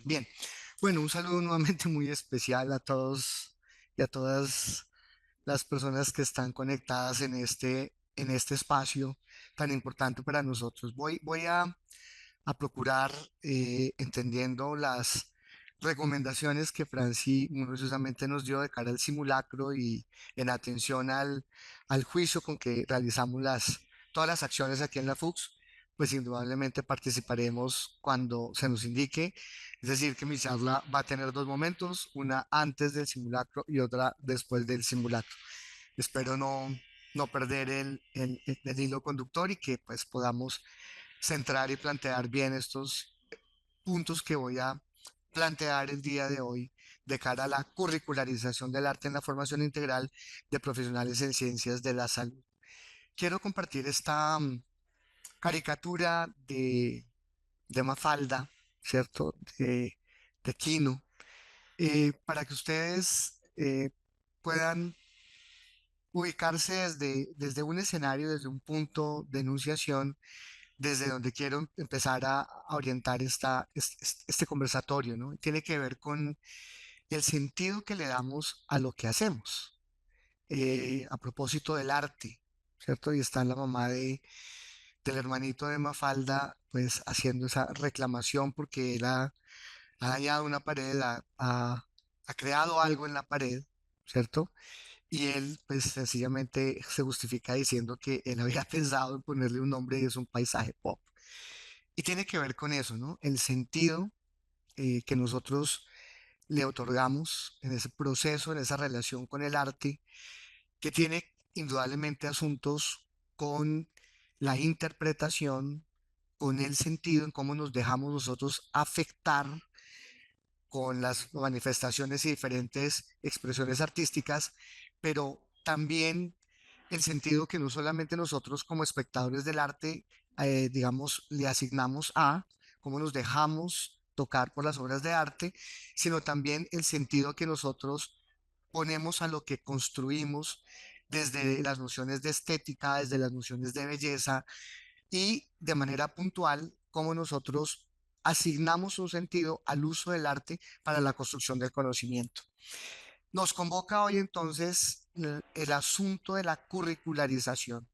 Bien, bueno, un saludo nuevamente muy especial a todos y a todas las personas que están conectadas en este espacio tan importante para nosotros. Voy a procurar, entendiendo las recomendaciones que Franci minuciosamente nos dio de cara al simulacro y en atención al juicio con que realizamos todas las acciones aquí en la FUX, pues indudablemente participaremos cuando se nos indique. Es decir, que mi charla va a tener dos momentos, una antes del simulacro y otra después del simulacro. Espero no perder el hilo conductor y que pues podamos centrar y plantear bien estos puntos que voy a plantear el día de hoy de cara a la curricularización del arte en la formación integral de profesionales en ciencias de la salud. Quiero compartir esta caricatura de Mafalda, ¿cierto? De Quino, para que ustedes puedan ubicarse desde un escenario, desde un punto de enunciación, desde donde quiero empezar a orientar este conversatorio, ¿no? Tiene que ver con el sentido que le damos a lo que hacemos. A propósito del arte, ¿cierto? Y está la mamá del hermanito de Mafalda, pues haciendo esa reclamación porque él ha dañado una pared, ha creado algo en la pared, ¿cierto? Y él, pues sencillamente se justifica diciendo que él había pensado en ponerle un nombre y es un paisaje pop. Y tiene que ver con eso, ¿no? El sentido que nosotros le otorgamos en ese proceso, en esa relación con el arte, que tiene indudablemente asuntos con la interpretación, con el sentido en cómo nos dejamos nosotros afectar con las manifestaciones y diferentes expresiones artísticas, pero también el sentido que no solamente nosotros como espectadores del arte, digamos, le asignamos a cómo nos dejamos tocar por las obras de arte, sino también el sentido que nosotros ponemos a lo que construimos desde las nociones de estética, desde las nociones de belleza y de manera puntual cómo nosotros asignamos un sentido al uso del arte para la construcción del conocimiento. Nos convoca hoy entonces el asunto de la curricularización.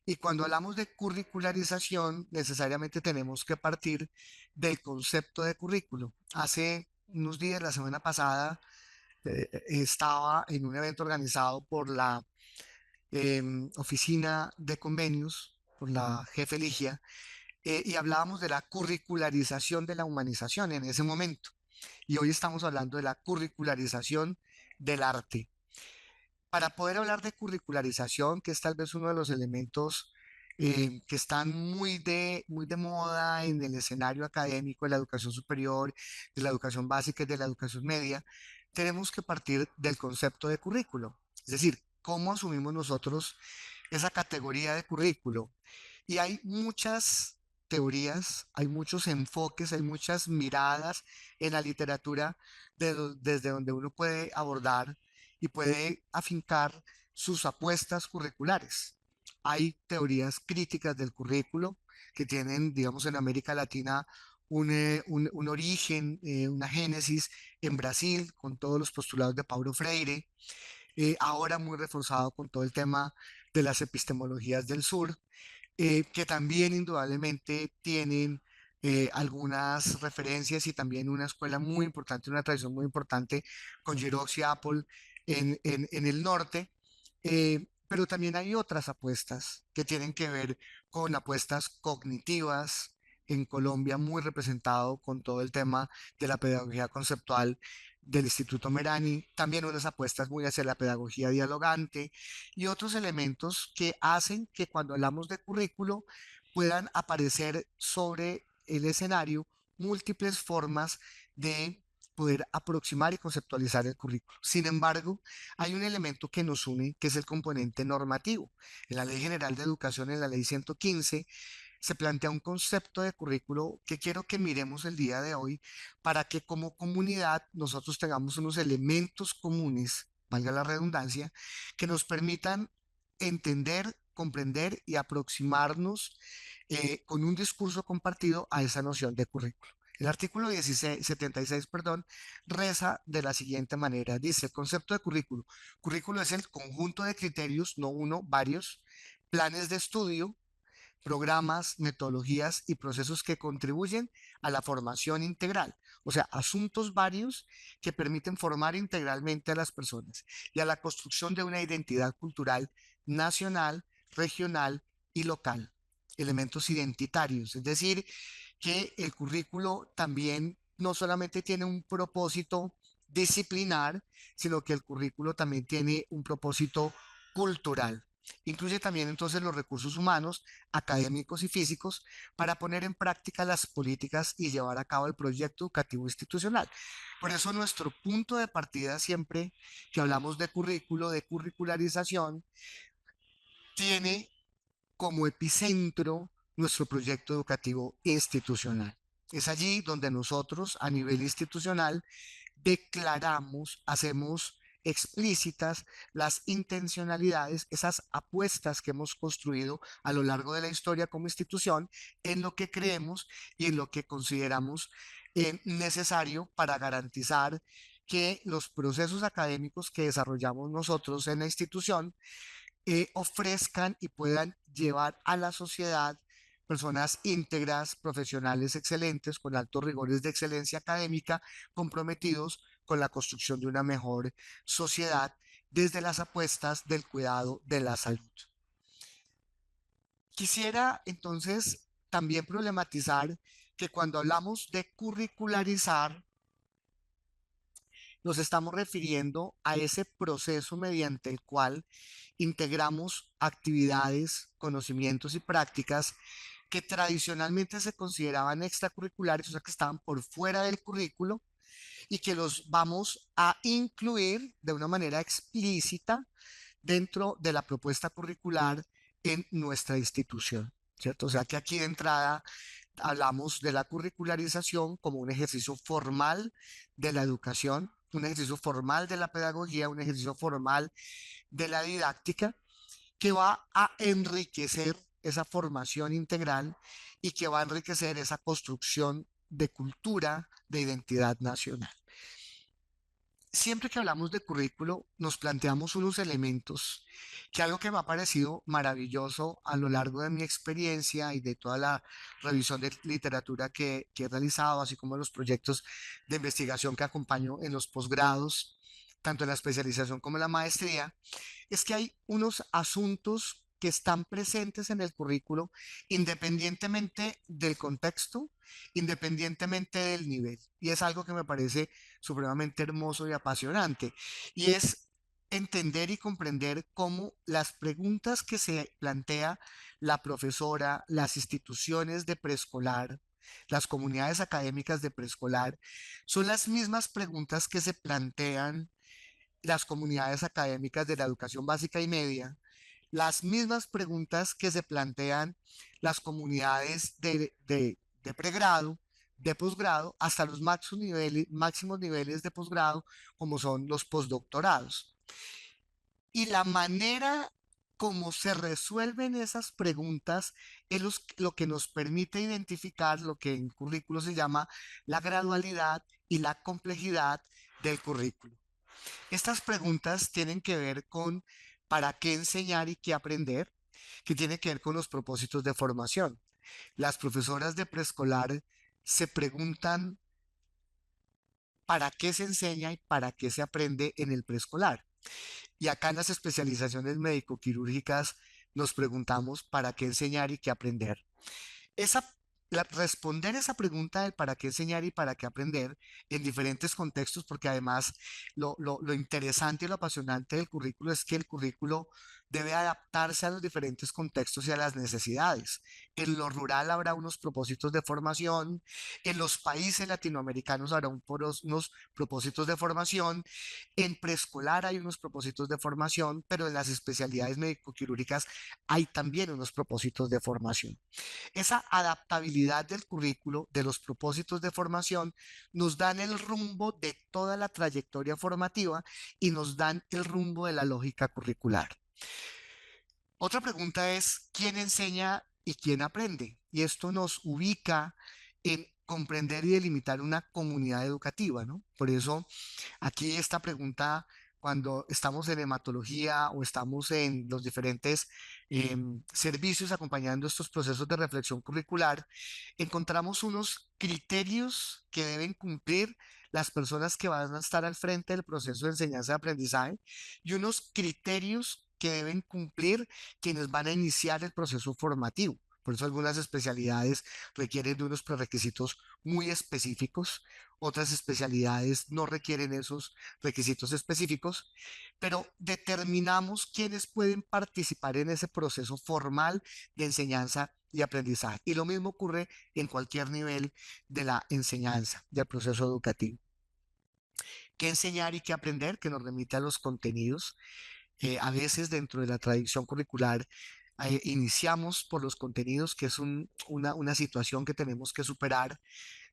Y cuando hablamos de curricularización, necesariamente tenemos que partir del concepto de currículo. Hace unos días, la semana pasada, estaba en un evento organizado por la Oficina de Convenios, por la jefe Ligia, y hablábamos de la curricularización de la humanización en ese momento. Y hoy estamos hablando de la curricularización del arte. Para poder hablar de curricularización, que es tal vez uno de los elementos que están muy de moda en el escenario académico de la educación superior, de la educación básica y de la educación media, tenemos que partir del concepto de currículo. Es decir, cómo asumimos nosotros esa categoría de currículo. Y hay muchas teorías, hay muchos enfoques, hay muchas miradas en la literatura desde donde uno puede abordar y puede afincar sus apuestas curriculares. Hay teorías críticas del currículo que tienen, digamos, en América Latina un origen, una génesis en Brasil con todos los postulados de Paulo Freire, ahora muy reforzado con todo el tema de las epistemologías del sur, que también indudablemente tienen algunas referencias y también una escuela muy importante, una tradición muy importante con Giroux y Apple en el norte. Pero también hay otras apuestas que tienen que ver con apuestas cognitivas en Colombia, muy representado con todo el tema de la pedagogía conceptual del Instituto Merani, también unas apuestas muy hacia la pedagogía dialogante y otros elementos que hacen que cuando hablamos de currículo puedan aparecer sobre el escenario múltiples formas de poder aproximar y conceptualizar el currículo. Sin embargo, hay un elemento que nos une, que es el componente normativo. En la Ley General de Educación, en la Ley 115, se plantea un concepto de currículo que quiero que miremos el día de hoy para que como comunidad nosotros tengamos unos elementos comunes, valga la redundancia, que nos permitan entender, comprender y aproximarnos con un discurso compartido a esa noción de currículo. El artículo 76, perdón, reza de la siguiente manera. Dice, el concepto de currículo. Currículo es el conjunto de criterios, no uno, varios, planes de estudio, programas, metodologías y procesos que contribuyen a la formación integral, o sea, asuntos varios que permiten formar integralmente a las personas y a la construcción de una identidad cultural nacional, regional y local. Elementos identitarios, es decir, que el currículo también no solamente tiene un propósito disciplinar, sino que el currículo también tiene un propósito cultural. Incluye también entonces los recursos humanos, académicos y físicos para poner en práctica las políticas y llevar a cabo el proyecto educativo institucional. Por eso nuestro punto de partida siempre que hablamos de currículo, de curricularización, tiene como epicentro nuestro proyecto educativo institucional. Es allí donde nosotros a nivel institucional declaramos, hacemos explícitas las intencionalidades, esas apuestas que hemos construido a lo largo de la historia como institución en lo que creemos y en lo que consideramos necesario para garantizar que los procesos académicos que desarrollamos nosotros en la institución ofrezcan y puedan llevar a la sociedad personas íntegras, profesionales excelentes, con altos rigores de excelencia académica, comprometidos con la construcción de una mejor sociedad desde las apuestas del cuidado de la salud. Quisiera entonces también problematizar que cuando hablamos de curricularizar, nos estamos refiriendo a ese proceso mediante el cual integramos actividades, conocimientos y prácticas que tradicionalmente se consideraban extracurriculares, o sea, que estaban por fuera del currículo y que los vamos a incluir de una manera explícita dentro de la propuesta curricular en nuestra institución, ¿cierto? O sea, que aquí de entrada hablamos de la curricularización como un ejercicio formal de la educación, un ejercicio formal de la pedagogía, un ejercicio formal de la didáctica que va a enriquecer esa formación integral y que va a enriquecer esa construcción de cultura, de identidad nacional. Siempre que hablamos de currículo, nos planteamos unos elementos que algo que me ha parecido maravilloso a lo largo de mi experiencia y de toda la revisión de literatura que he realizado, así como los proyectos de investigación que acompaño en los posgrados, tanto en la especialización como en la maestría, es que hay unos asuntos que están presentes en el currículo independientemente del contexto, independientemente del nivel. Y es algo que me parece supremamente hermoso y apasionante. Y es entender y comprender cómo las preguntas que se plantea la profesora, las instituciones de preescolar, las comunidades académicas de preescolar, son las mismas preguntas que se plantean las comunidades académicas de la educación básica y media, las mismas preguntas que se plantean las comunidades de pregrado, de posgrado, hasta los máximos niveles de posgrado, como son los postdoctorados. Y la manera como se resuelven esas preguntas es lo que nos permite identificar lo que en currículo se llama la gradualidad y la complejidad del currículo. Estas preguntas tienen que ver con para qué enseñar y qué aprender, que tiene que ver con los propósitos de formación. Las profesoras de preescolar se preguntan para qué se enseña y para qué se aprende en el preescolar. Y acá en las especializaciones médico-quirúrgicas nos preguntamos para qué enseñar y qué aprender. Esa, responder esa pregunta del para qué enseñar y para qué aprender en diferentes contextos, porque además lo interesante y lo apasionante del currículo es que el currículo debe adaptarse a los diferentes contextos y a las necesidades. En lo rural habrá unos propósitos de formación, en los países latinoamericanos habrá unos propósitos de formación, en preescolar hay unos propósitos de formación, pero en las especialidades médico-quirúrgicas hay también unos propósitos de formación. Esa adaptabilidad del currículo, de los propósitos de formación, nos dan el rumbo de toda la trayectoria formativa y nos dan el rumbo de la lógica curricular. Otra pregunta es, ¿quién enseña y quién aprende? Y esto nos ubica en comprender y delimitar una comunidad educativa, ¿no? Por eso aquí esta pregunta, cuando estamos en hematología o estamos en los diferentes servicios acompañando estos procesos de reflexión curricular, encontramos unos criterios que deben cumplir las personas que van a estar al frente del proceso de enseñanza y aprendizaje y unos criterios que deben cumplir quienes van a iniciar el proceso formativo. Por eso algunas especialidades requieren de unos prerequisitos muy específicos, otras especialidades no requieren esos requisitos específicos, pero determinamos quiénes pueden participar en ese proceso formal de enseñanza y aprendizaje. Y lo mismo ocurre en cualquier nivel de la enseñanza, del proceso educativo. ¿Qué enseñar y qué aprender? Que nos remite a los contenidos. A veces dentro de la tradición curricular iniciamos por los contenidos, que es una situación que tenemos que superar,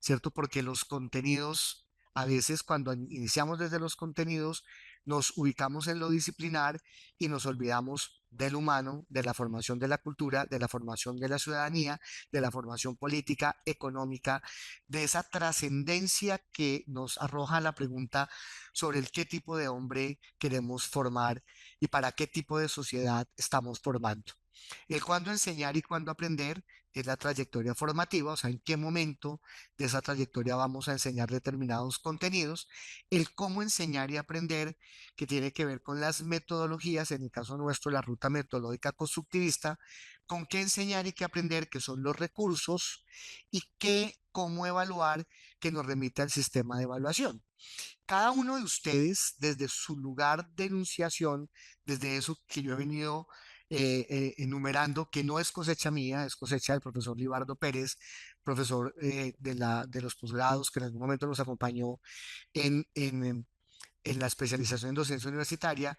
¿cierto? Porque los contenidos, a veces cuando iniciamos desde los contenidos, nos ubicamos en lo disciplinar y nos olvidamos del humano, de la formación de la cultura, de la formación de la ciudadanía, de la formación política, económica, de esa trascendencia que nos arroja la pregunta sobre el qué tipo de hombre queremos formar y para qué tipo de sociedad estamos formando. El cuándo enseñar y cuándo aprender es la trayectoria formativa, o sea, en qué momento de esa trayectoria vamos a enseñar determinados contenidos. El cómo enseñar y aprender, que tiene que ver con las metodologías, en el caso nuestro, la ruta metodológica constructivista, con qué enseñar y qué aprender, que son los recursos, y qué, cómo evaluar, que nos remite al sistema de evaluación. Cada uno de ustedes, desde su lugar de enunciación, desde eso que yo he venido enumerando, que no es cosecha mía, es cosecha del profesor Libardo Pérez, profesor de los posgrados, que en algún momento nos acompañó en la especialización en docencia universitaria.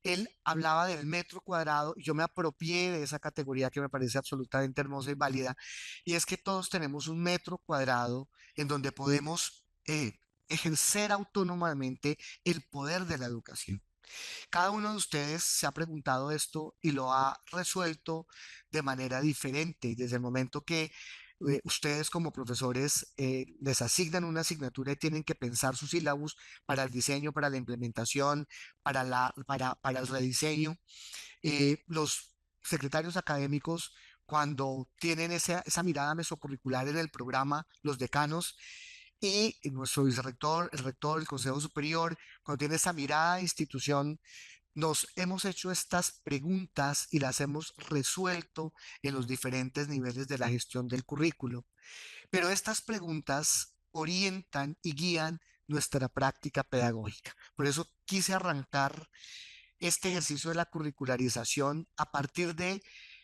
Él hablaba del metro cuadrado y yo me apropié de esa categoría que me parece absolutamente hermosa y válida, y es que todos tenemos un metro cuadrado en donde podemos ejercer autónomamente el poder de la educación. Cada uno de ustedes se ha preguntado esto y lo ha resuelto de manera diferente desde el momento que ustedes como profesores les asignan una asignatura y tienen que pensar sus sílabos para el diseño, para la implementación, para el rediseño. Los secretarios académicos, cuando tienen esa mirada mesocurricular en el programa, los decanos, y nuestro vicerrector, el rector, el Consejo Superior, cuando tiene esa mirada de institución, nos hemos hecho estas preguntas y las hemos resuelto en los diferentes niveles de la gestión del currículo. Pero estas preguntas orientan y guían nuestra práctica pedagógica. Por eso quise arrancar este ejercicio de la curricularización a partir de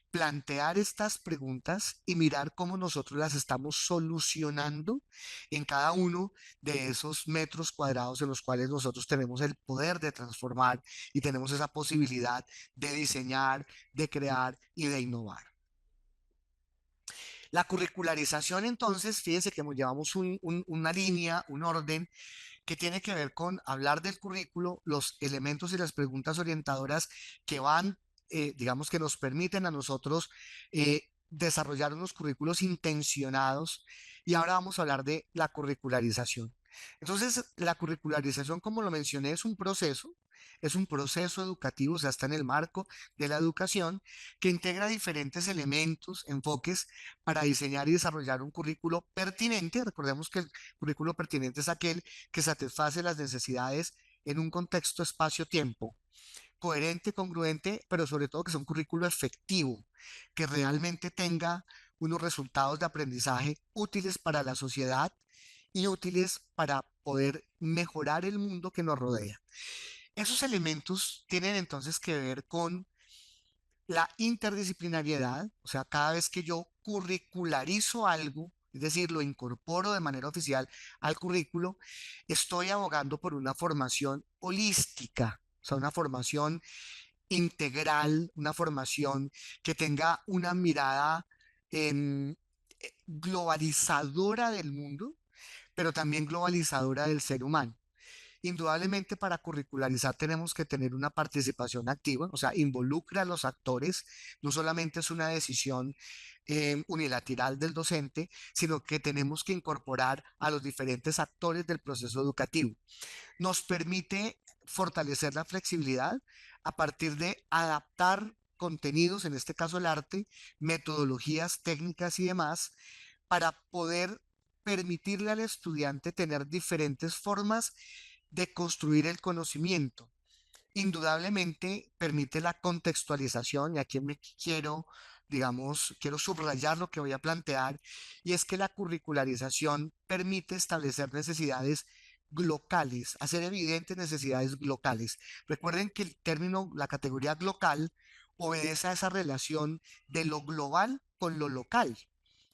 plantear estas preguntas y mirar cómo nosotros las estamos solucionando en cada uno de esos metros cuadrados en los cuales nosotros tenemos el poder de transformar y tenemos esa posibilidad de diseñar, de crear y de innovar. La curricularización, entonces, fíjense que llevamos una línea, un orden que tiene que ver con hablar del currículo, los elementos y las preguntas orientadoras que van, digamos, que nos permiten a nosotros desarrollar unos currículos intencionados. Y ahora vamos a hablar de la curricularización. Entonces, la curricularización, como lo mencioné, es un proceso educativo, o sea, está en el marco de la educación, que integra diferentes elementos, enfoques para diseñar y desarrollar un currículo pertinente. Recordemos que el currículo pertinente es aquel que satisface las necesidades en un contexto espacio-tiempo, coherente, congruente, pero sobre todo que sea un currículo efectivo, que realmente tenga unos resultados de aprendizaje útiles para la sociedad y útiles para poder mejorar el mundo que nos rodea. Esos elementos tienen entonces que ver con la interdisciplinariedad, o sea, cada vez que yo curricularizo algo, es decir, lo incorporo de manera oficial al currículo, estoy abogando por una formación holística, o sea, una formación integral, una formación que tenga una mirada em, globalizadora del mundo, pero también globalizadora del ser humano. Indudablemente para curricularizar tenemos que tener una participación activa, o sea, involucra a los actores, no solamente es una decisión unilateral del docente, sino que tenemos que incorporar a los diferentes actores del proceso educativo. Nos permite fortalecer la flexibilidad a partir de adaptar contenidos, en este caso el arte, metodologías, técnicas y demás, para poder permitirle al estudiante tener diferentes formas de construir el conocimiento. Indudablemente permite la contextualización y aquí me quiero, digamos, quiero subrayar lo que voy a plantear y es que la curricularización permite establecer necesidades locales, hacer evidentes necesidades locales. Recuerden que el término, la categoría local obedece a esa relación de lo global con lo local.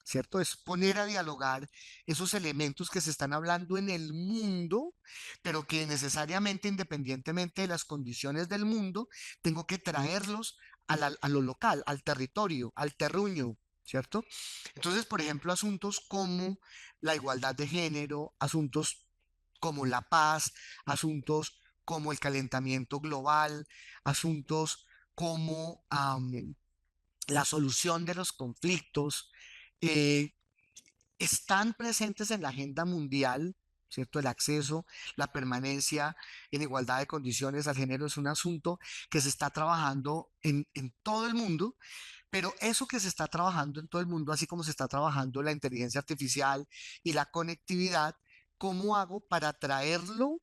¿Cierto? Es poner a dialogar esos elementos que se están hablando en el mundo, pero que necesariamente, independientemente de las condiciones del mundo, tengo que traerlos a lo local, al territorio, al terruño, ¿cierto? Entonces, por ejemplo, asuntos como la igualdad de género, asuntos como la paz, asuntos como el calentamiento global, asuntos como la solución de los conflictos, eh, están presentes en la agenda mundial, ¿cierto? El acceso, la permanencia en igualdad de condiciones al género es un asunto que se está trabajando en todo el mundo, pero eso que se está trabajando en todo el mundo, así como se está trabajando la inteligencia artificial y la conectividad, ¿cómo hago para traerlo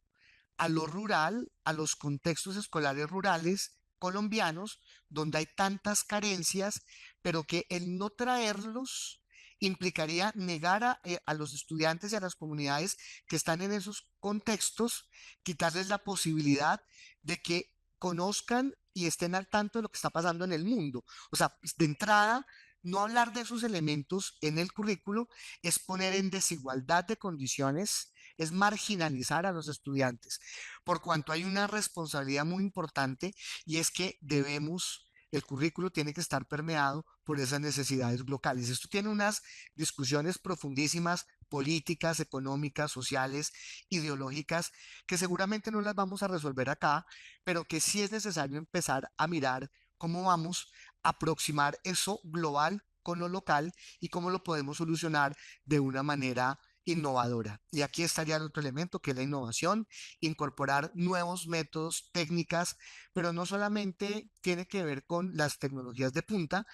a lo rural, a los contextos escolares rurales colombianos, donde hay tantas carencias, pero que el no traerlos implicaría negar a los estudiantes y a las comunidades que están en esos contextos, quitarles la posibilidad de que conozcan y estén al tanto de lo que está pasando en el mundo. O sea, de entrada, no hablar de esos elementos en el currículo es poner en desigualdad de condiciones, es marginalizar a los estudiantes, por cuanto hay una responsabilidad muy importante y es que debemos, el currículo tiene que estar permeado por esas necesidades locales. Esto tiene unas discusiones profundísimas, políticas, económicas, sociales, ideológicas, que seguramente no las vamos a resolver acá, pero que sí es necesario empezar a mirar cómo vamos a aproximar eso global con lo local y cómo lo podemos solucionar de una manera innovadora. Y aquí estaría el otro elemento que es la innovación, incorporar nuevos métodos, técnicas, pero no solamente tiene que ver con las tecnologías de punta,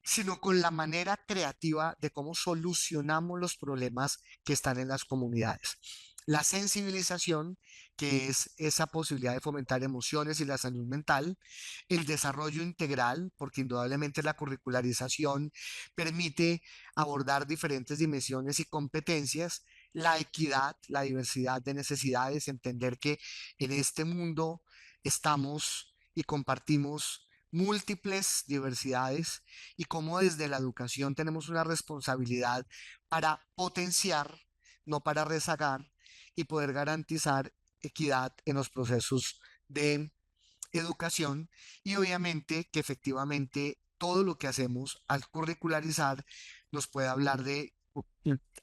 sino con la manera creativa de cómo solucionamos los problemas que están en las comunidades. La sensibilización, que es esa posibilidad de fomentar emociones y la salud mental, el desarrollo integral, porque indudablemente la curricularización permite abordar diferentes dimensiones y competencias, la equidad, la diversidad de necesidades, entender que en este mundo estamos y compartimos múltiples diversidades y cómo desde la educación tenemos una responsabilidad para potenciar, no para rezagar y poder garantizar equidad en los procesos de educación y obviamente que efectivamente todo lo que hacemos al curricularizar nos puede hablar de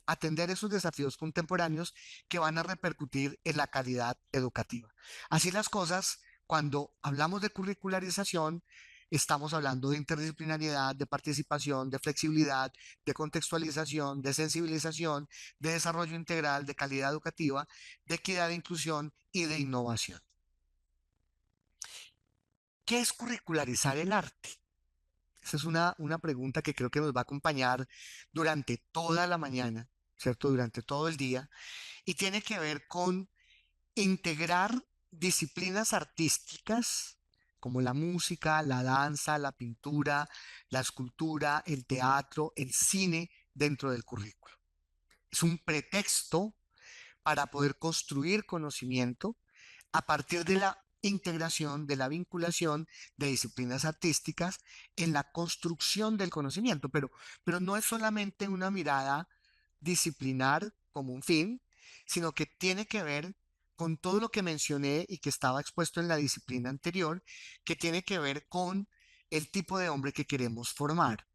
atender esos desafíos contemporáneos que van a repercutir en la calidad educativa. Así las cosas, cuando hablamos de curricularización, estamos hablando de interdisciplinariedad, de participación, de flexibilidad, de contextualización, de sensibilización, de desarrollo integral, de calidad educativa, de equidad de inclusión y de innovación. ¿Qué es curricularizar el arte? Esa es una pregunta que creo que nos va a acompañar durante toda la mañana, ¿cierto? Durante todo el día. Y tiene que ver con integrar disciplinas artísticas como la música, la danza, la pintura, la escultura, el teatro, el cine dentro del currículo. Es un pretexto para poder construir conocimiento a partir de la integración, de la vinculación de disciplinas artísticas en la construcción del conocimiento, pero no es solamente una mirada disciplinar como un fin, sino que tiene que ver con todo lo que mencioné y que estaba expuesto en la disciplina anterior, que tiene que ver con el tipo de hombre que queremos formar.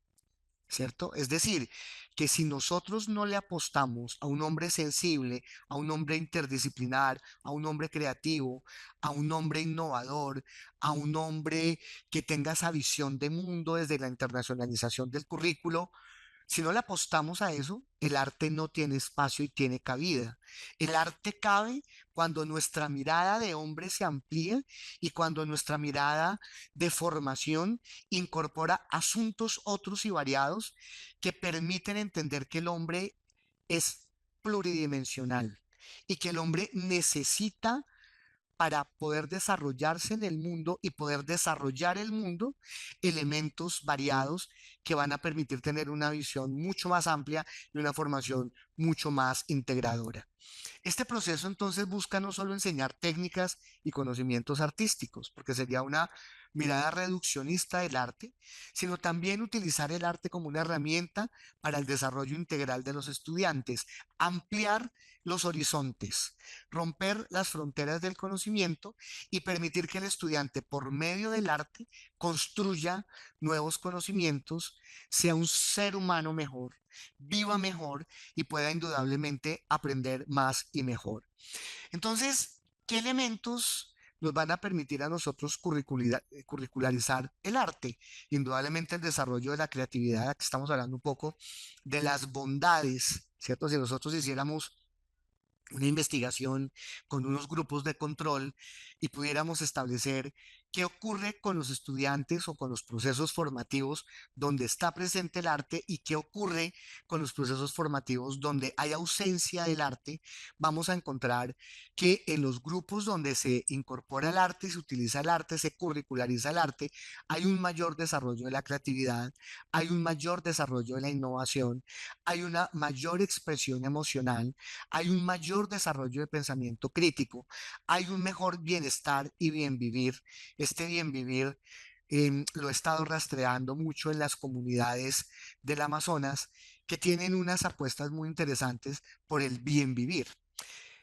¿cierto? Es decir, que si nosotros no le apostamos a un hombre sensible, a un hombre interdisciplinar, a un hombre creativo, a un hombre innovador, a un hombre que tenga esa visión de mundo desde la internacionalización del currículo, si no le apostamos a eso, el arte no tiene espacio y tiene cabida. El arte cabe cuando nuestra mirada de hombre se amplía y cuando nuestra mirada de formación incorpora asuntos otros y variados que permiten entender que el hombre es pluridimensional y que el hombre necesita para poder desarrollarse en el mundo y poder desarrollar el mundo, elementos variados que van a permitir tener una visión mucho más amplia y una formación mucho más integradora. Este proceso entonces busca no solo enseñar técnicas y conocimientos artísticos, porque sería una mirada reduccionista del arte, sino también utilizar el arte como una herramienta para el desarrollo integral de los estudiantes, ampliar los horizontes, romper las fronteras del conocimiento y permitir que el estudiante, por medio del arte, construya nuevos conocimientos, sea un ser humano mejor, viva mejor y pueda indudablemente aprender más y mejor. Entonces, ¿qué elementos nos van a permitir a nosotros curricularizar el arte? Indudablemente el desarrollo de la creatividad, aquí estamos hablando un poco de las bondades, ¿cierto? Si nosotros hiciéramos una investigación con unos grupos de control y pudiéramos establecer qué ocurre con los estudiantes o con los procesos formativos donde está presente el arte y qué ocurre con los procesos formativos donde hay ausencia del arte, vamos a encontrar que en los grupos donde se incorpora el arte, se utiliza el arte, se curriculariza el arte, hay un mayor desarrollo de la creatividad, hay un mayor desarrollo de la innovación, hay una mayor expresión emocional, hay un mayor desarrollo de pensamiento crítico, hay un mejor bienestar y bien vivir. Este bien vivir lo he estado rastreando mucho en las comunidades del Amazonas que tienen unas apuestas muy interesantes por el bien vivir.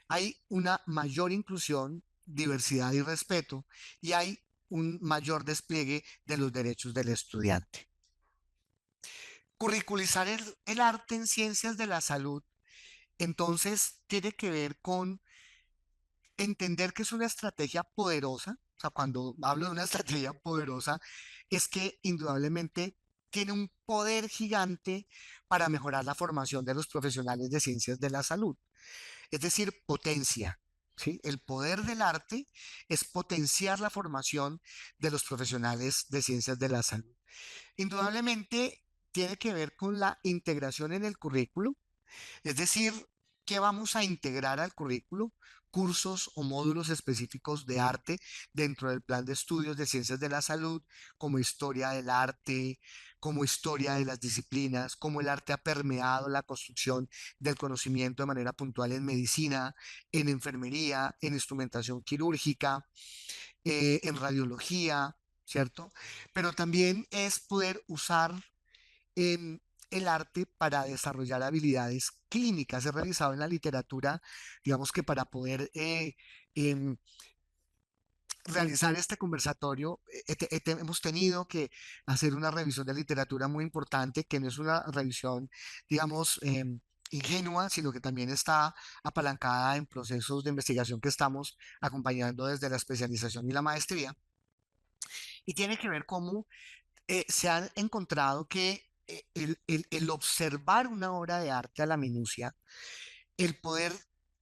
Hay una mayor inclusión, diversidad y respeto y hay un mayor despliegue de los derechos del estudiante. Curriculizar el arte en ciencias de la salud, entonces, tiene que ver con entender que es una estrategia poderosa. O sea, cuando hablo de una estrategia poderosa, es que indudablemente tiene un poder gigante para mejorar la formación de los profesionales de ciencias de la salud. Es decir, potencia. ¿Sí? El poder del arte es potenciar la formación de los profesionales de ciencias de la salud. Indudablemente tiene que ver con la integración en el currículo, es decir, ¿qué vamos a integrar al currículo? Cursos o módulos específicos de arte dentro del plan de estudios de ciencias de la salud, como historia del arte, como historia de las disciplinas, cómo el arte ha permeado la construcción del conocimiento de manera puntual en medicina, en enfermería, en instrumentación quirúrgica, en radiología, ¿cierto? Pero también es poder usar en el arte para desarrollar habilidades clínicas. He revisado en la literatura, digamos que para poder em, realizar este conversatorio, hemos tenido que hacer una revisión de literatura muy importante, que no es una revisión, digamos, ingenua, sino que también está apalancada en procesos de investigación que estamos acompañando desde la especialización y la maestría. Y tiene que ver cómo se han encontrado que el observar una obra de arte a la minucia, el poder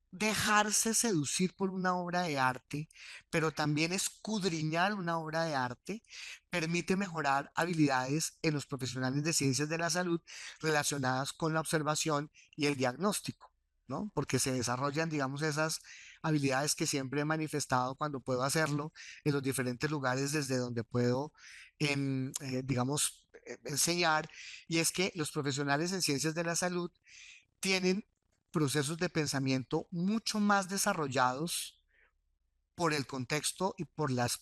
dejarse seducir por una obra de arte, pero también escudriñar una obra de arte, permite mejorar habilidades en los profesionales de ciencias de la salud relacionadas con la observación y el diagnóstico, ¿no? Porque se desarrollan, digamos, esas habilidades que siempre he manifestado cuando puedo hacerlo en los diferentes lugares desde donde puedo, digamos, enseñar, y es que los profesionales en ciencias de la salud tienen procesos de pensamiento mucho más desarrollados por el contexto y por las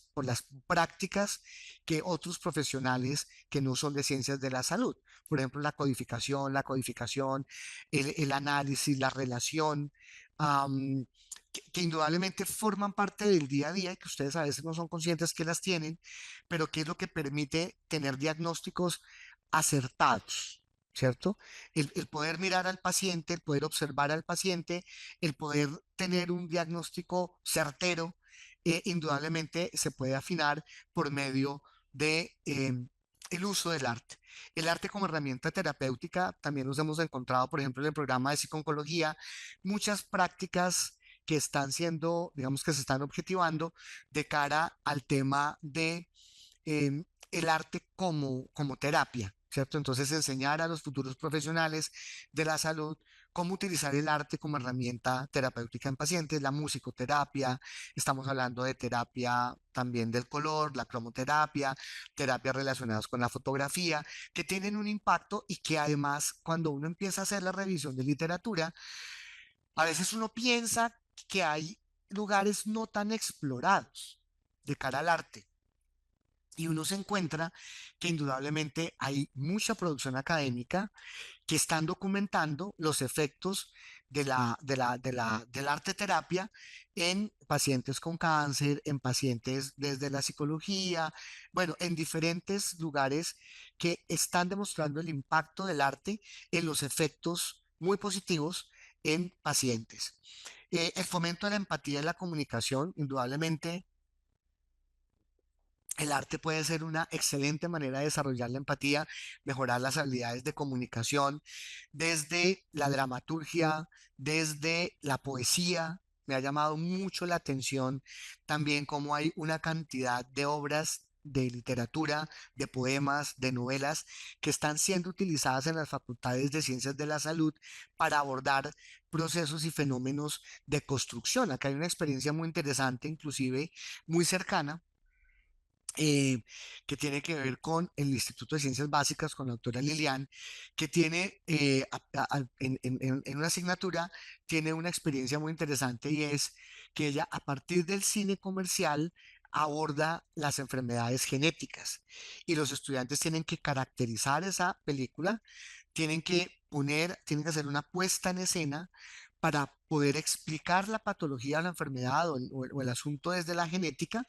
prácticas que otros profesionales que no son de ciencias de la salud. Por ejemplo, la codificación, el análisis, la relación, am, que indudablemente forman parte del día a día y que ustedes a veces no son conscientes que las tienen, pero que es lo que permite tener diagnósticos acertados. ¿cierto? El poder mirar al paciente, el poder observar al paciente, el poder tener un diagnóstico certero, indudablemente se puede afinar por medio de el uso del arte. El arte como herramienta terapéutica, también nos hemos encontrado, por ejemplo, en el programa de psiconcología, muchas prácticas que están siendo, digamos que se están objetivando de cara al tema de el arte como terapia, ¿cierto? Entonces, enseñar a los futuros profesionales de la salud cómo utilizar el arte como herramienta terapéutica en pacientes, la musicoterapia, estamos hablando de terapia también del color, la cromoterapia, terapias relacionadas con la fotografía, que tienen un impacto y que además cuando uno empieza a hacer la revisión de literatura, a veces uno piensa que hay lugares no tan explorados de cara al arte. Y uno se encuentra que indudablemente hay mucha producción académica que están documentando los efectos del arte terapia en pacientes con cáncer, en pacientes desde la psicología, bueno, en diferentes lugares que están demostrando el impacto del arte en los efectos muy positivos en pacientes. El fomento de la empatía y la comunicación, indudablemente el arte puede ser una excelente manera de desarrollar la empatía, mejorar las habilidades de comunicación, desde la dramaturgia, desde la poesía. Me ha llamado mucho la atención también cómo hay una cantidad de obras de literatura, de poemas, de novelas que están siendo utilizadas en las facultades de ciencias de la salud para abordar procesos y fenómenos de construcción. Acá hay una experiencia muy interesante, inclusive muy cercana, eh, que tiene que ver con el Instituto de Ciencias Básicas, con la doctora Lilian, que tiene en una asignatura, tiene una experiencia muy interesante y es que ella a partir del cine comercial aborda las enfermedades genéticas y los estudiantes tienen que caracterizar esa película, tienen que hacer una puesta en escena para poder explicar la patología o la enfermedad o el asunto desde la genética,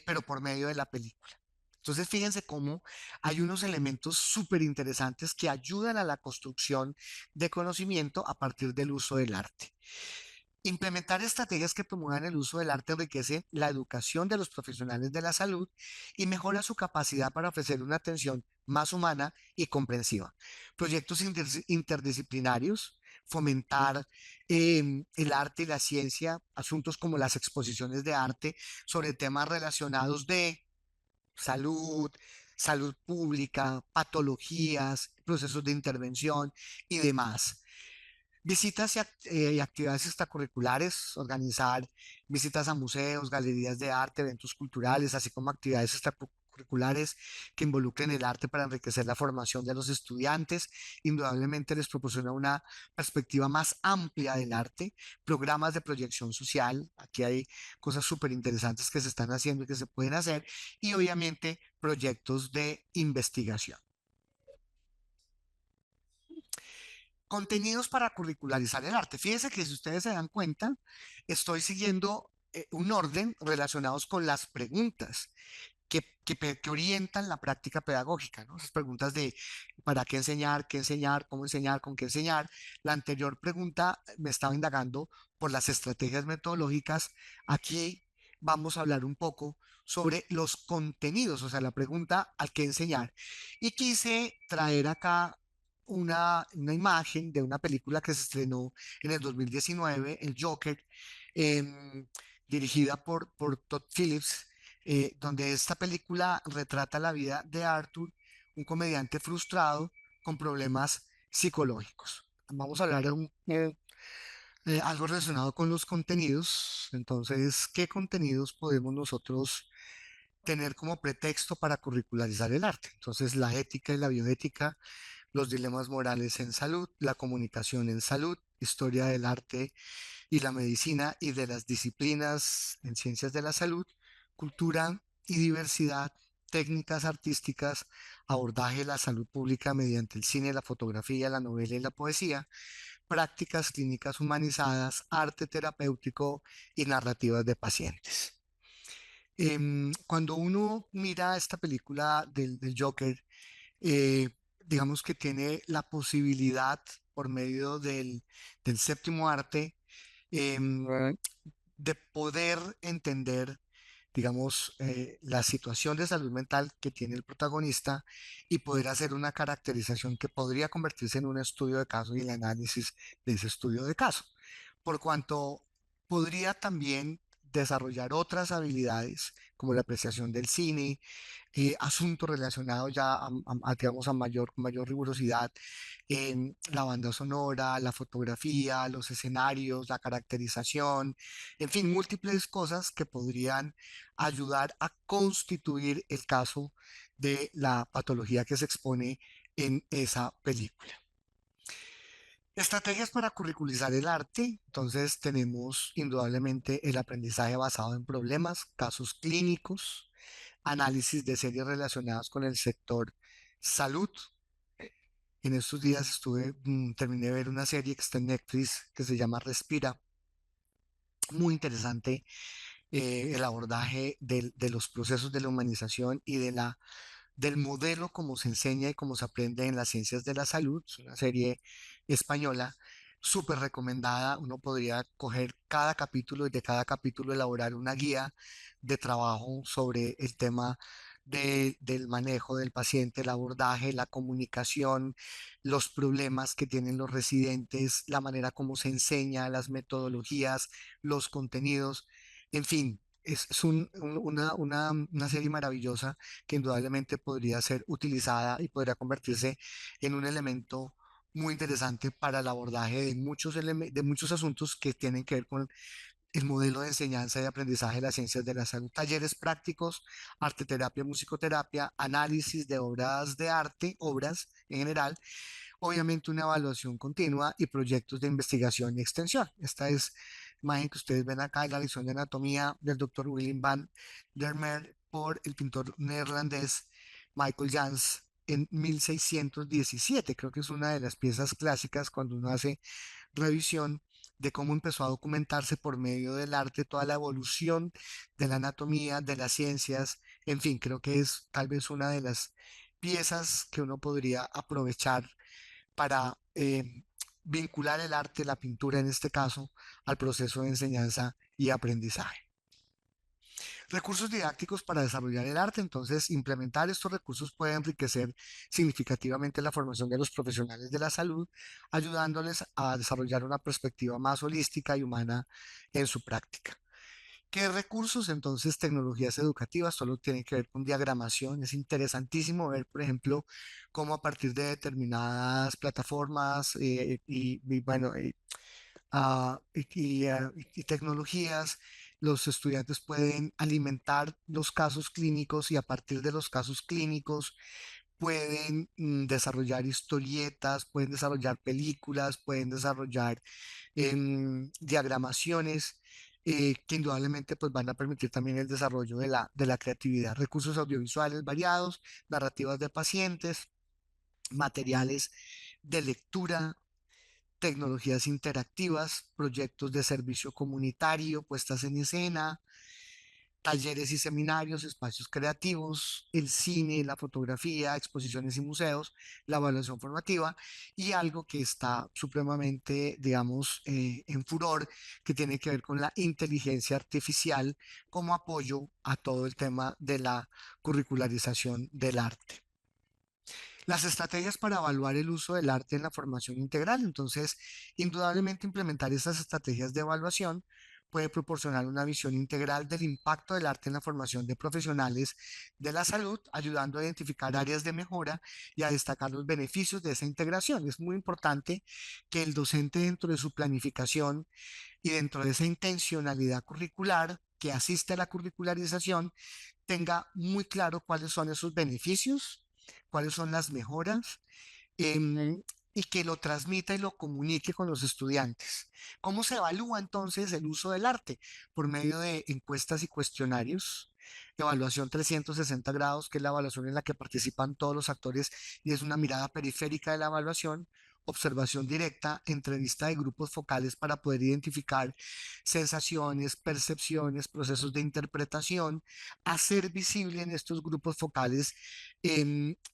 pero por medio de la película. Entonces, fíjense cómo hay unos elementos súper interesantes que ayudan a la construcción de conocimiento a partir del uso del arte. Implementar estrategias que promuevan el uso del arte enriquece la educación de los profesionales de la salud y mejora su capacidad para ofrecer una atención más humana y comprensiva. Proyectos interdisciplinarios, fomentar el arte y la ciencia, asuntos como las exposiciones de arte sobre temas relacionados de salud, salud pública, patologías, procesos de intervención y demás. Visitas y actividades extracurriculares, organizar visitas a museos, galerías de arte, eventos culturales, así como actividades extracurriculares que involucren el arte para enriquecer la formación de los estudiantes. Indudablemente les proporciona una perspectiva más amplia del arte, programas de proyección social. Aquí hay cosas súper interesantes que se están haciendo y que se pueden hacer, y obviamente proyectos de investigación. Contenidos para curricularizar el arte. Fíjense que si ustedes se dan cuenta, estoy siguiendo un orden relacionados con las preguntas que orientan la práctica pedagógica, ¿no? Esas preguntas de para qué enseñar, cómo enseñar, con qué enseñar. La anterior pregunta me estaba indagando por las estrategias metodológicas. Aquí vamos a hablar un poco sobre los contenidos, o sea, la pregunta al qué enseñar. Y quise traer acá una imagen de una película que se estrenó en el 2019, El Joker, em, dirigida por Todd Phillips, donde esta película retrata la vida de Arthur, un comediante frustrado con problemas psicológicos. Vamos a hablar algo relacionado con los contenidos. Entonces, ¿qué contenidos podemos nosotros tener como pretexto para curricularizar el arte? Entonces, la ética y la bioética, los dilemas morales en salud, la comunicación en salud, historia del arte y la medicina y de las disciplinas en ciencias de la salud, cultura y diversidad, técnicas artísticas, abordaje de la salud pública mediante el cine, la fotografía, la novela y la poesía, prácticas clínicas humanizadas, arte terapéutico y narrativas de pacientes. Cuando uno mira esta película del Joker, eh, digamos que tiene la posibilidad por medio del séptimo arte, em, de poder entender, digamos, la situación de salud mental que tiene el protagonista y poder hacer una caracterización que podría convertirse en un estudio de caso y el análisis de ese estudio de caso. Por cuanto podría también desarrollar otras habilidades como la apreciación del cine, asuntos relacionados ya digamos, con mayor rigurosidad en la banda sonora, la fotografía, los escenarios, la caracterización, en fin, múltiples cosas que podrían ayudar a constituir el caso de la patología que se expone en esa película. Estrategias para curriculizar el arte. Entonces tenemos indudablemente el aprendizaje basado en problemas, casos clínicos, análisis de series relacionadas con el sector salud. En estos días terminé de ver una serie que está en Netflix que se llama Respira. Muy interesante, el abordaje de los procesos de la humanización y del modelo como se enseña y como se aprende en las ciencias de la salud. Es una serie española súper recomendada. Uno podría coger cada capítulo y de cada capítulo elaborar una guía de trabajo sobre el tema del manejo del paciente, el abordaje, la comunicación, los problemas que tienen los residentes, la manera como se enseña, las metodologías, los contenidos, en fin. Una serie maravillosa que indudablemente podría ser utilizada y podría convertirse en un elemento muy interesante para el abordaje de muchos asuntos que tienen que ver con el modelo de enseñanza y aprendizaje de las ciencias de la salud, talleres prácticos, arteterapia, musicoterapia, análisis de obras de arte, obras en general, obviamente una evaluación continua y proyectos de investigación y extensión. Esta es imagen que ustedes ven acá, la lección de anatomía del doctor Willem van der Meer por el pintor neerlandés Michael Jans en 1617. Creo que es una de las piezas clásicas cuando uno hace revisión de cómo empezó a documentarse por medio del arte toda la evolución de la anatomía, de las ciencias, en fin, creo que es tal vez una de las piezas que uno podría aprovechar para vincular el arte, la pintura en este caso, al proceso de enseñanza y aprendizaje. Recursos didácticos para desarrollar el arte. Entonces, implementar estos recursos puede enriquecer significativamente la formación de los profesionales de la salud, ayudándoles a desarrollar una perspectiva más holística y humana en su práctica. ¿Qué recursos? Entonces, tecnologías educativas, solo tiene que ver con diagramación. Es interesantísimo ver, por ejemplo, cómo a partir de determinadas plataformas bueno, y tecnologías, los estudiantes pueden alimentar los casos clínicos y a partir de los casos clínicos pueden desarrollar historietas, pueden desarrollar películas, pueden desarrollar diagramaciones, que indudablemente pues, van a permitir también el desarrollo de la creatividad. Recursos audiovisuales variados, narrativas de pacientes, materiales de lectura, tecnologías interactivas, proyectos de servicio comunitario, puestas en escena, talleres y seminarios, espacios creativos, el cine, la fotografía, exposiciones y museos, la evaluación formativa y algo que está supremamente, digamos, en furor, que tiene que ver con la inteligencia artificial como apoyo a todo el tema de la curricularización del arte. Las estrategias para evaluar el uso del arte en la formación integral. Entonces, indudablemente implementar estas estrategias de evaluación puede proporcionar una visión integral del impacto del arte en la formación de profesionales de la salud, ayudando a identificar áreas de mejora y a destacar los beneficios de esa integración. Es muy importante que el docente dentro de su planificación y dentro de esa intencionalidad curricular que asiste a la curricularización tenga muy claro cuáles son esos beneficios, cuáles son las mejoras, y que lo transmita y lo comunique con los estudiantes. ¿Cómo se evalúa entonces el uso del arte? Por medio de encuestas y cuestionarios. Evaluación 360 grados, que es la evaluación en la que participan todos los actores y es una mirada periférica de la evaluación. observación directa, entrevista de grupos focales para poder identificar sensaciones, percepciones, procesos de interpretación, hacer visible en estos grupos focales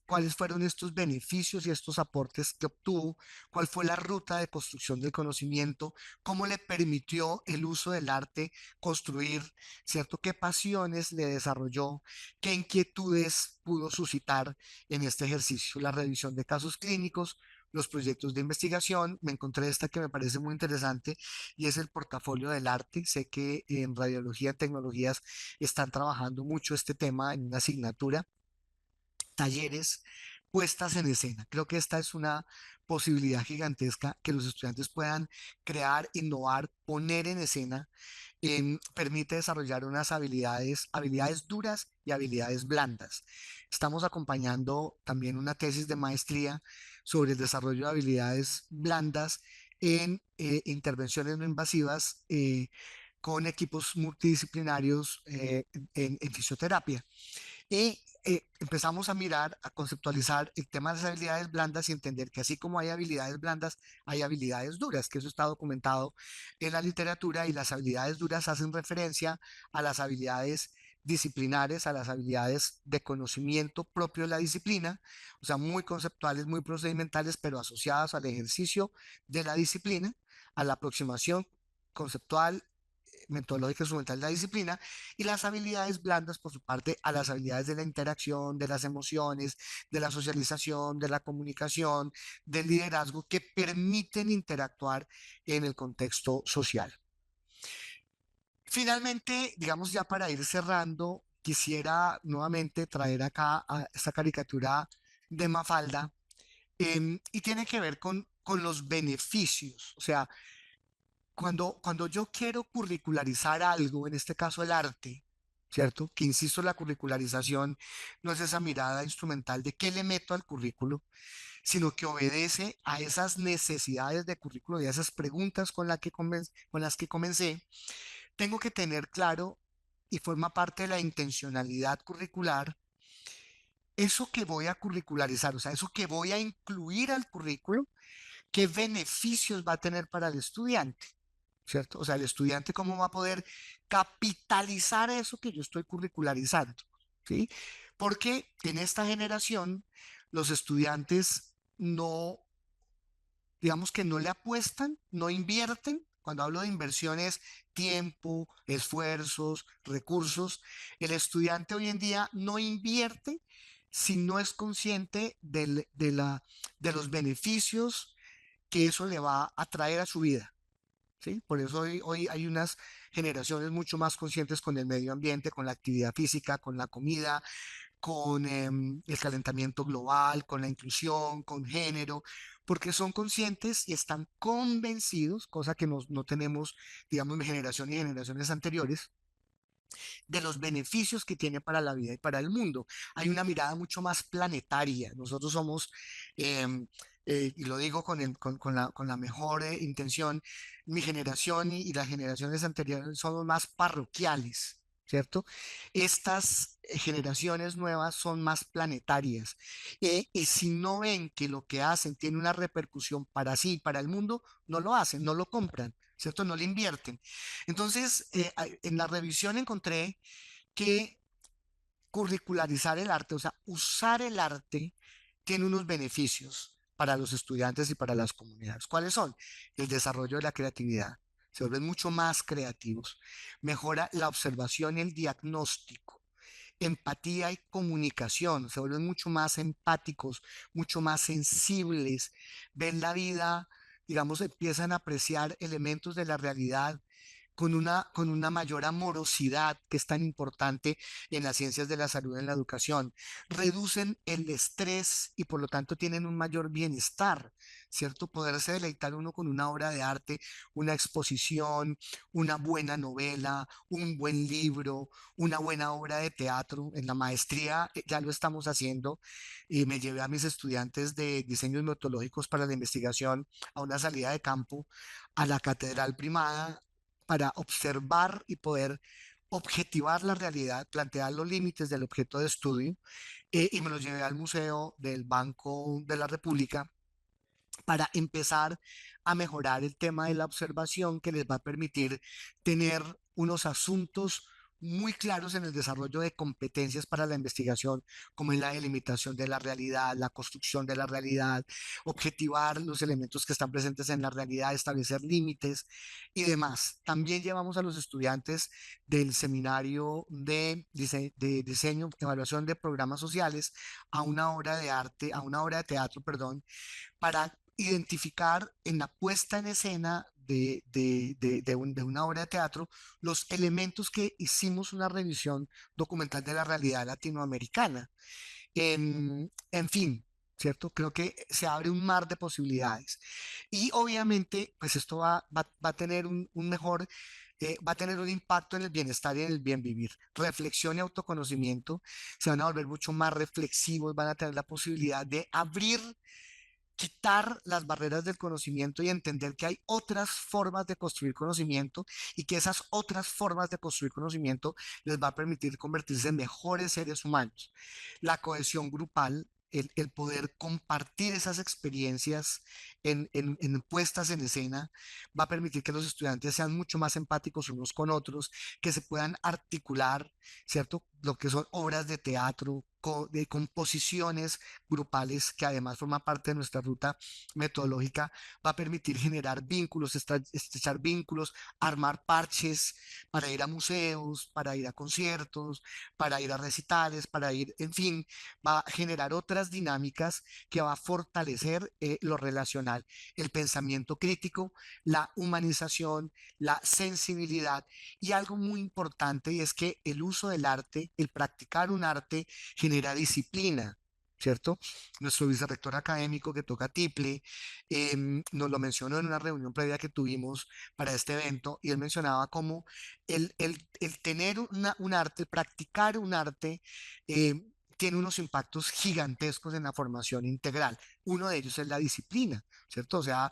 cuáles fueron estos beneficios y estos aportes que obtuvo, cuál fue la ruta de construcción del conocimiento, cómo le permitió el uso del arte construir, ¿cierto? ¿Qué pasiones le desarrolló? ¿Qué inquietudes pudo suscitar en este ejercicio? La revisión de casos clínicos, los proyectos de investigación. Me encontré esta que me parece muy interesante y es el portafolio del arte. Sé que en radiología y tecnologías están trabajando mucho este tema en una asignatura, talleres, puestas en escena. Creo que esta es una posibilidad gigantesca que los estudiantes puedan crear, innovar, poner en escena. Permite desarrollar unas habilidades, habilidades duras y habilidades blandas. Estamos acompañando también una tesis de maestría sobre el desarrollo de habilidades blandas en intervenciones no invasivas con equipos multidisciplinarios en fisioterapia. Y empezamos a mirar, a conceptualizar el tema de las habilidades blandas y entender que así como hay habilidades blandas, hay habilidades duras, que eso está documentado en la literatura y las habilidades duras hacen referencia a las habilidades disciplinares, a las habilidades de conocimiento propio de la disciplina, o sea, muy conceptuales, muy procedimentales, pero asociadas al ejercicio de la disciplina, a la aproximación conceptual metodológica instrumental de la disciplina y las habilidades blandas, por su parte, a las habilidades de la interacción, de las emociones, de la socialización, de la comunicación, del liderazgo que permiten interactuar en el contexto social. Finalmente, digamos ya para ir cerrando, quisiera nuevamente traer acá a esta caricatura de Mafalda y tiene que ver con los beneficios, o sea, cuando yo quiero curricularizar algo, en este caso el arte, ¿cierto? Que insisto, la curricularización no es esa mirada instrumental de qué le meto al currículo, sino que obedece a esas necesidades de currículo y a esas preguntas con las que comencé. Tengo que tener claro y forma parte de la intencionalidad curricular eso que voy a curricularizar, o sea, eso que voy a incluir al currículo, qué beneficios va a tener para el estudiante. ¿Cierto? O sea, el estudiante cómo va a poder capitalizar eso que yo estoy curricularizando, ¿sí? Porque en esta generación los estudiantes no, digamos que no le apuestan, no invierten. Cuando hablo de inversiones, tiempo, esfuerzos, recursos, el estudiante hoy en día no invierte si no es consciente de los beneficios que eso le va a traer a su vida. ¿Sí? Por eso hoy hay unas generaciones mucho más conscientes con el medio ambiente, con la actividad física, con la comida, con el calentamiento global, con la inclusión, con género, porque son conscientes y están convencidos, cosa que no tenemos, digamos, mi generación y generaciones anteriores, de los beneficios que tiene para la vida y para el mundo. Hay una mirada mucho más planetaria. Nosotros somos, em, y lo digo con la mejor intención, mi generación y las generaciones anteriores somos más parroquiales. ¿Cierto? Estas generaciones nuevas son más planetarias y si no ven que lo que hacen tiene una repercusión para sí y para el mundo, no lo hacen, no lo compran, ¿cierto? No le invierten. Entonces, en la revisión encontré que curricularizar el arte, o sea, usar el arte, tiene unos beneficios para los estudiantes y para las comunidades. ¿Cuáles son? El desarrollo de la creatividad. Se vuelven mucho más creativos. Mejora la observación y el diagnóstico. Empatía y comunicación. Se vuelven mucho más empáticos, mucho más sensibles. Ven la vida, digamos, empiezan a apreciar elementos de la realidad con una mayor amorosidad que es tan importante en las ciencias de la salud, en la educación. Reducen el estrés y por lo tanto tienen un mayor bienestar, ¿cierto? Poderse deleitar uno con una obra de arte, una exposición, una buena novela, un buen libro, una buena obra de teatro. En la maestría ya lo estamos haciendo y me llevé a mis estudiantes de diseños metodológicos para la investigación a una salida de campo a la Catedral Primada para observar y poder objetivar la realidad, plantear los límites del objeto de estudio y me los llevé al Museo del Banco de la República para empezar a mejorar el tema de la observación que les va a permitir tener unos asuntos muy claros en el desarrollo de competencias para la investigación, como es la delimitación de la realidad, la construcción de la realidad, objetivar los elementos que están presentes en la realidad, establecer límites y demás. También llevamos a los estudiantes del seminario de diseño, evaluación de programas sociales a una obra de arte, a una obra de teatro, perdón, para identificar en la puesta en escena de una obra de teatro los elementos que hicimos una revisión documental de la realidad latinoamericana. En fin, ¿cierto? Creo que se abre un mar de posibilidades. Y obviamente, pues esto va a tener un mejor... va a tener un impacto en el bienestar y en el bien vivir. Reflexión y autoconocimiento se van a volver mucho más reflexivos, van a tener la posibilidad de abrir, quitar las barreras del conocimiento y entender que hay otras formas de construir conocimiento y que esas otras formas de construir conocimiento les va a permitir convertirse en mejores seres humanos. La cohesión grupal, el poder compartir esas experiencias en puestas en escena, va a permitir que los estudiantes sean mucho más empáticos unos con otros, que se puedan articular, ¿cierto? Lo que son obras de teatro, de composiciones grupales, que además forman parte de nuestra ruta metodológica, va a permitir generar vínculos, estrechar vínculos, armar parches para ir a museos, para ir a conciertos, para ir a recitales, para ir, en fin, va a generar otras dinámicas que va a fortalecer lo relacional, el pensamiento crítico, la humanización, la sensibilidad y algo muy importante, y es que el uso del arte, el practicar un arte, genera disciplina. ¿Cierto? Nuestro vicerrector académico que toca tiple nos lo mencionó en una reunión previa que tuvimos para este evento y él mencionaba cómo el tener un arte, practicar un arte, eh, tiene unos impactos gigantescos en la formación integral. Uno de ellos es la disciplina, ¿cierto? O sea,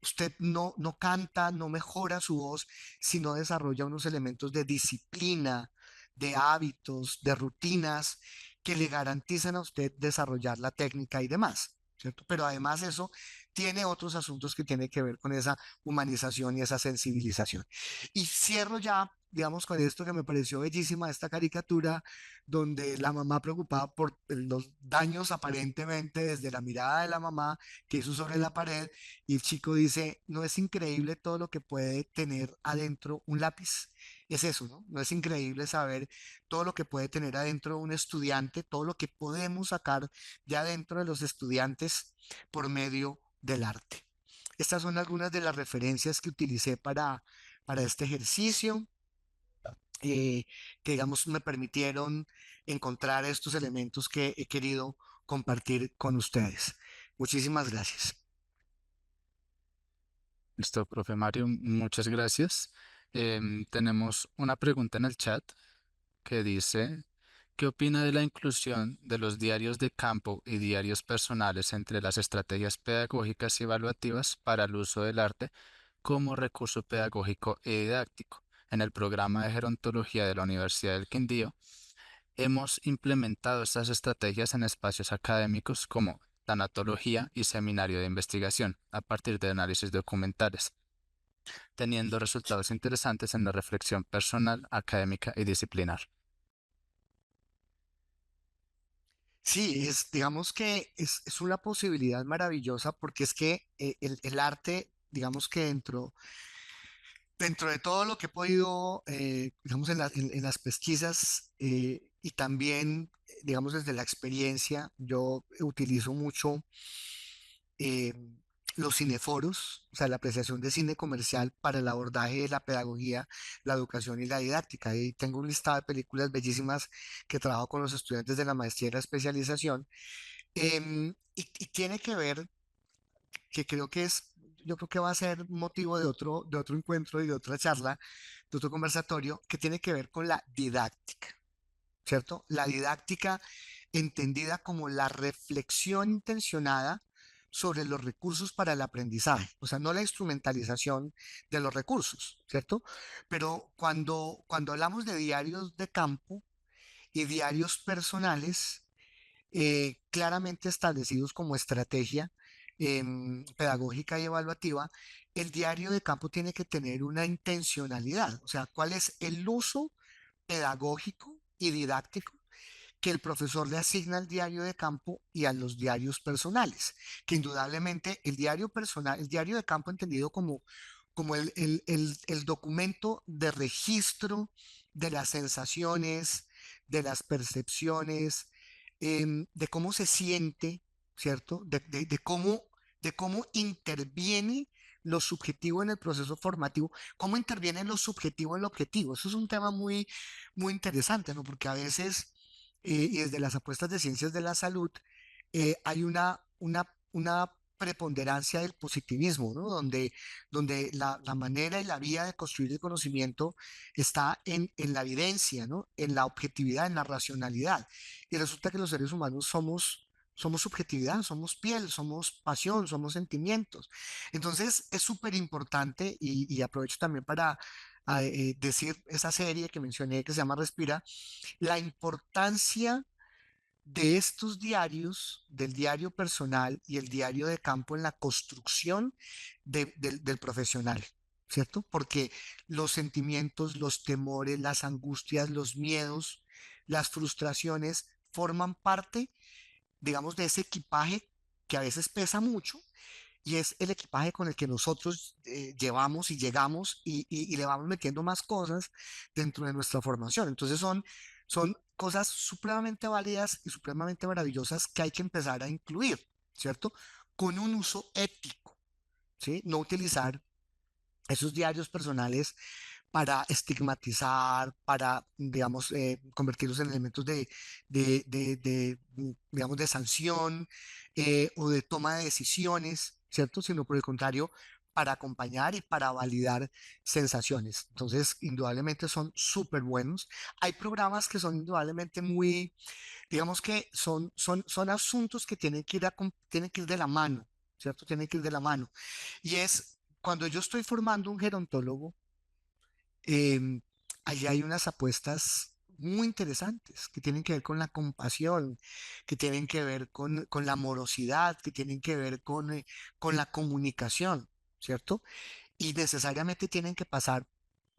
usted no canta, no mejora su voz, sino desarrolla unos elementos de disciplina, de hábitos, de rutinas que le garantizan a usted desarrollar la técnica y demás, ¿cierto? Pero además eso tiene otros asuntos que tienen que ver con esa humanización y esa sensibilización. Y cierro ya, digamos, con esto que me pareció bellísima, esta caricatura donde la mamá preocupada por los daños aparentemente desde la mirada de la mamá que hizo sobre la pared y el chico dice, ¿no es increíble todo lo que puede tener adentro un lápiz? Es eso, ¿no? No es increíble saber todo lo que puede tener adentro un estudiante, todo lo que podemos sacar de adentro de los estudiantes por medio del arte. Estas son algunas de las referencias que utilicé para este ejercicio, eh, que digamos me permitieron encontrar estos elementos que he querido compartir con ustedes. Muchísimas gracias. Listo, profe Mario, muchas gracias. Tenemos una pregunta en el chat que dice, ¿qué opina de la inclusión de los diarios de campo y diarios personales entre las estrategias pedagógicas y evaluativas para el uso del arte como recurso pedagógico y didáctico? En el programa de gerontología de la Universidad del Quindío, hemos implementado estas estrategias en espacios académicos como tanatología y seminario de investigación a partir de análisis documentales, teniendo resultados interesantes en la reflexión personal, académica y disciplinar. Sí, digamos que es una posibilidad maravillosa porque es que el arte, digamos que dentro de todo lo que he podido, digamos, en las pesquisas y también, digamos, desde la experiencia, yo utilizo mucho eh, los cineforos, o sea, la apreciación de cine comercial para el abordaje de la pedagogía, la educación y la didáctica. Y tengo un listado de películas bellísimas que trabajo con los estudiantes de la maestría y la especialización. Y tiene que ver, que creo que es, yo creo que va a ser motivo de otro encuentro y de otra charla, de otro conversatorio, que tiene que ver con la didáctica, ¿cierto? La didáctica entendida como la reflexión intencionada sobre los recursos para el aprendizaje, o sea, no la instrumentalización de los recursos, ¿cierto? Pero cuando hablamos de diarios de campo y diarios personales, claramente establecidos como estrategia, pedagógica y evaluativa, el diario de campo tiene que tener una intencionalidad, o sea, cuál es el uso pedagógico y didáctico que el profesor le asigna al diario de campo y a los diarios personales, que indudablemente el diario personal, el diario de campo entendido como el documento de registro de las sensaciones, de las percepciones, de cómo se siente, ¿cierto? De cómo interviene lo subjetivo en el proceso formativo, cómo interviene lo subjetivo en lo objetivo. Eso es un tema muy interesante, ¿no? Porque a veces, y desde las apuestas de ciencias de la salud, hay una preponderancia del positivismo, ¿no? Donde la manera y la vía de construir el conocimiento está en la evidencia, ¿no? En la objetividad, en la racionalidad. Y resulta que los seres humanos somos subjetividad, somos piel, somos pasión, somos sentimientos. Entonces es súper importante y aprovecho también para decir esa serie que mencioné que se llama Respira, la importancia de estos diarios, del diario personal y el diario de campo en la construcción del profesional, ¿cierto? Porque los sentimientos, los temores, las angustias, los miedos, las frustraciones forman parte, digamos, de ese equipaje que a veces pesa mucho y es el equipaje con el que nosotros llevamos y llegamos y le vamos metiendo más cosas dentro de nuestra formación. Entonces son cosas supremamente válidas y supremamente maravillosas que hay que empezar a incluir, ¿cierto? Con un uso ético, ¿sí? No utilizar esos diarios personales para estigmatizar, para, digamos, convertirlos en elementos digamos, de sanción o de toma de decisiones, ¿cierto? Sino por el contrario, para acompañar y para validar sensaciones. Entonces, indudablemente son súper buenos. Hay programas que son indudablemente muy, digamos que son asuntos que tienen que ir de la mano, ¿cierto? Tienen que ir de la mano. Y es cuando yo estoy formando un gerontólogo, em, allí hay unas apuestas muy interesantes que tienen que ver con la compasión, que tienen que ver con la amorosidad, que tienen que ver con la comunicación, ¿cierto? Y necesariamente tienen que pasar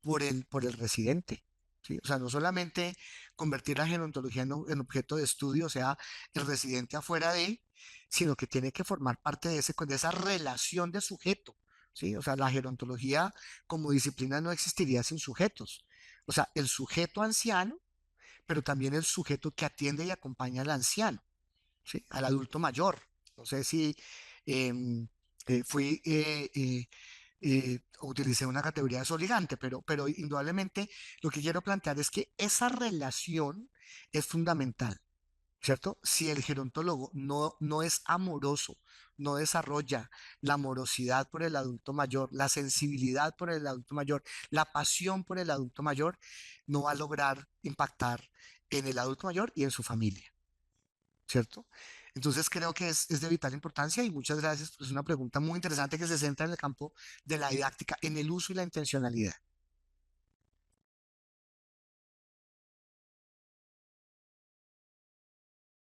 por el residente. ¿Sí? O sea, no solamente convertir la gerontología en objeto de estudio, o sea, el residente afuera de, sino que tiene que formar parte de esa relación de sujeto. ¿Sí? O sea, la gerontología como disciplina no existiría sin sujetos. O sea, el sujeto anciano, pero también el sujeto que atiende y acompaña al anciano, ¿sí? Al adulto mayor. No sé si em, fui utilicé una categoría desobligante, pero indudablemente lo que quiero plantear es que esa relación es fundamental, ¿cierto? Si el gerontólogo no es amoroso, no desarrolla la amorosidad por el adulto mayor, la sensibilidad por el adulto mayor, la pasión por el adulto mayor, no va a lograr impactar en el adulto mayor y en su familia, ¿cierto? Entonces creo que es de vital importancia y muchas gracias. Es una pregunta muy interesante que se centra en el campo de la didáctica, en el uso y la intencionalidad.